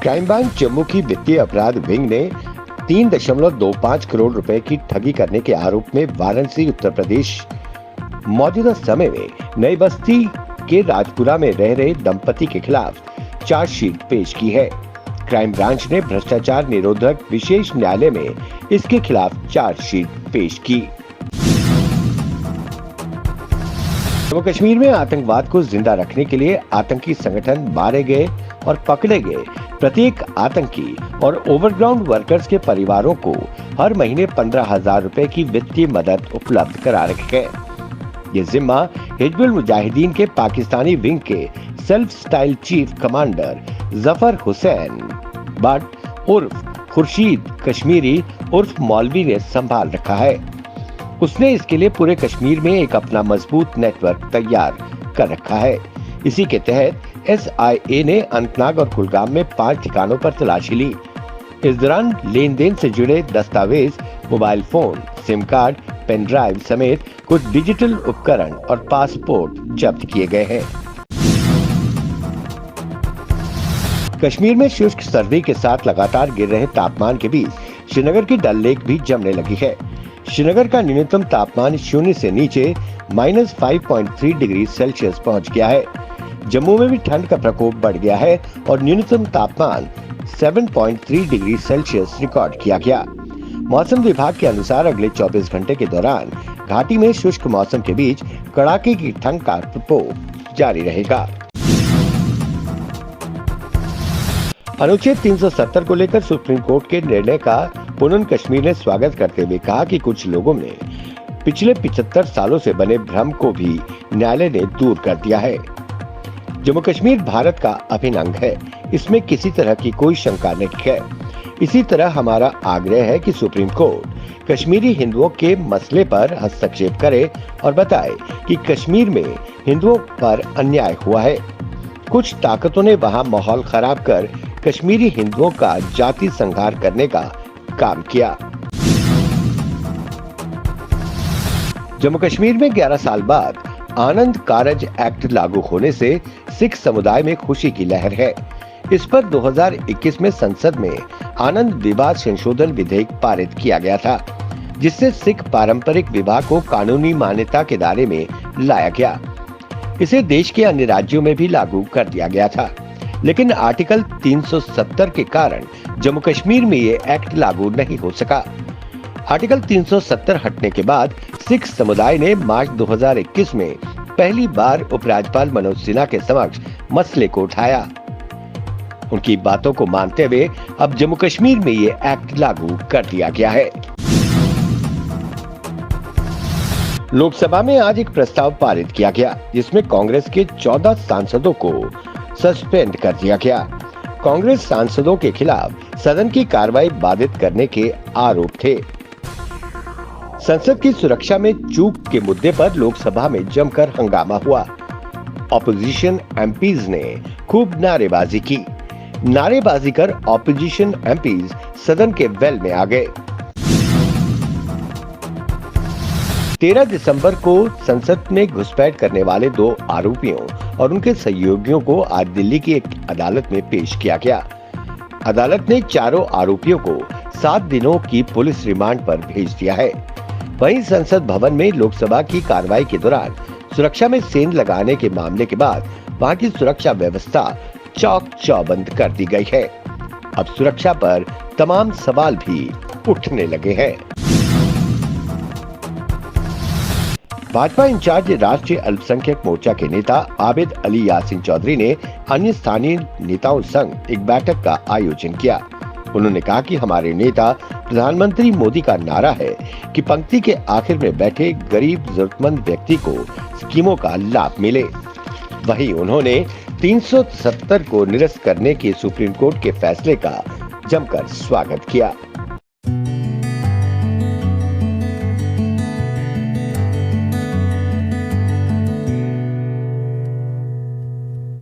Crime branch Jammu की वित्तीय अपराध विंग ने 3.25 करोड़ रुपए की ठगी करने के आरोप में वाराणसी उत्तर प्रदेश मौजूदा समय में नई बस्ती के राजपुरा में रह रहे दंपति के खिलाफ चार्जशीट पेश की है। क्राइम ब्रांच ने भ्रष्टाचार निरोधक विशेष न्यायालय में इसके खिलाफ चार्जशीट पेश की। जम्मू कश्मीर में आतंकवाद को जिंदा रखने के लिए आतंकी संगठन मारे गए और पकड़े गए प्रत्येक आतंकी और ओवरग्राउंड वर्कर्स के परिवारों को हर महीने 15,000 रुपए की वित्तीय मदद उपलब्ध करा रखी है। ये जिम्मा हिजबुल मुजाहिदीन के पाकिस्तानी विंग के self style chief commander Zafar Hussain but उर्फ खुर्शीद कश्मीरी उर्फ मौलवी ने संभाल रखा है। उसने इसके लिए पूरे कश्मीर में एक अपना मजबूत नेटवर्क तैयार कर रखा है। इसी के तहत SIA ने अनंतनाग और कुलगाम में 5 ठिकानों पर तलाशी ली। इस दौरान लेन देन से जुड़े दस्तावेज, mobile phone, sim card, pen drive समेत कुछ डिजिटल उपकरण और पासपोर्ट जब्त किए गए हैं। कश्मीर में शुष्क सर्दी के साथ लगातार गिर रहे तापमान के बीच श्रीनगर की डल लेक भी जमने लगी है। श्रीनगर का न्यूनतम तापमान शून्य से नीचे -5.3 डिग्री सेल्सियस पहुंच गया है। जम्मू में भी ठंड का प्रकोप बढ़ गया है और न्यूनतम तापमान 7.3 डिग्री सेल्सियस रिकॉर्ड किया गया। मौसम विभाग के अनुसार अगले 24 घंटे के दौरान घाटी में शुष्क मौसम के बीच कड़ाके की ठंड का प्रकोप जारी रहेगा। अनुच्छेद 370 को लेकर सुप्रीम कोर्ट के निर्णय का पुनः कश्मीर ने स्वागत करते हुए कहा कि कुछ लोगों ने पिछले 75 सालों से बने भ्रम को भी न्यायालय ने दूर कर दिया है। जम्मू कश्मीर भारत का अभिन्न अंग है, इसमें किसी तरह की कोई शंका नहीं है। इसी तरह हमारा आग्रह है कि सुप्रीम कोर्ट कश्मीरी हिंदुओं के मसले पर हस्तक्षेप करे और बताए कि कश्मीर में हिंदुओं पर अन्याय हुआ है। कुछ ताकतों ने वहां माहौल खराब कर कश्मीरी हिंदुओं का जाति संहार करने का काम किया। जम्मू कश्मीर में 11 साल बाद आनंद कारज एक्ट लागू होने से सिख समुदाय में खुशी की लहर है। इस पर 2021 में संसद में आनंद विवाह संशोधन विधेयक पारित किया गया था, जिससे सिख पारंपरिक विवाह को कानूनी मान्यता के दायरे में लाया गया। इसे देश के अन्य राज्यों में भी लागू कर दिया गया था, लेकिन आर्टिकल 370 के कारण जम्मू कश्मीर में ये एक्ट लागू नहीं हो सका। आर्टिकल 370 हटने के बाद सिख समुदाय ने मार्च 2021 में पहली बार उपराज्यपाल मनोज सिन्हा के समक्ष मसले को उठाया। उनकी बातों को मानते हुए अब जम्मू कश्मीर में ये एक्ट लागू कर दिया गया है। लोकसभा में आज एक प्रस्ताव पारित किया गया, जिसमें कांग्रेस के 14 सांसदों को सस्पेंड कर दिया गया। कांग्रेस सांसदों के खिलाफ सदन की कार्रवाई बाधित करने के आरोप थे। संसद की सुरक्षा में चूक के मुद्दे पर लोकसभा में जमकर हंगामा हुआ। ऑपोजिशन एमपीज ने खूब नारेबाजी की। नारेबाजी कर ऑपोजिशन एमपीज सदन के वेल में आ गए। 13 दिसंबर को संसद में घुसपैठ करने वाले 2 आरोपियों और उनके सहयोगियों को आज दिल्ली की एक अदालत में पेश किया गया। अदालत ने चारों आरोपियों को 7 दिनों की पुलिस रिमांड पर भेज दिया है। वहीं संसद भवन में लोकसभा की कार्रवाई के दौरान सुरक्षा में सेंध लगाने के मामले के बाद वहां की सुरक्षा व्यवस्था चौक चौबंद कर दी गई है। अब सुरक्षा पर तमाम सवाल भी उठने लगे हैं। भाजपा इंचार्ज राष्ट्रीय अल्पसंख्यक मोर्चा के नेता आबिद अली यासीन चौधरी ने अन्य स्थानीय नेताओं संग एक बैठक का आयोजन किया। उन्होंने कहा कि हमारे नेता प्रधानमंत्री मोदी का नारा है कि पंक्ति के आखिर में बैठे गरीब जरूरतमंद व्यक्ति को स्कीमों का लाभ मिले। वहीं उन्होंने 370 को निरस्त करने के सुप्रीम कोर्ट के फैसले का जमकर स्वागत किया।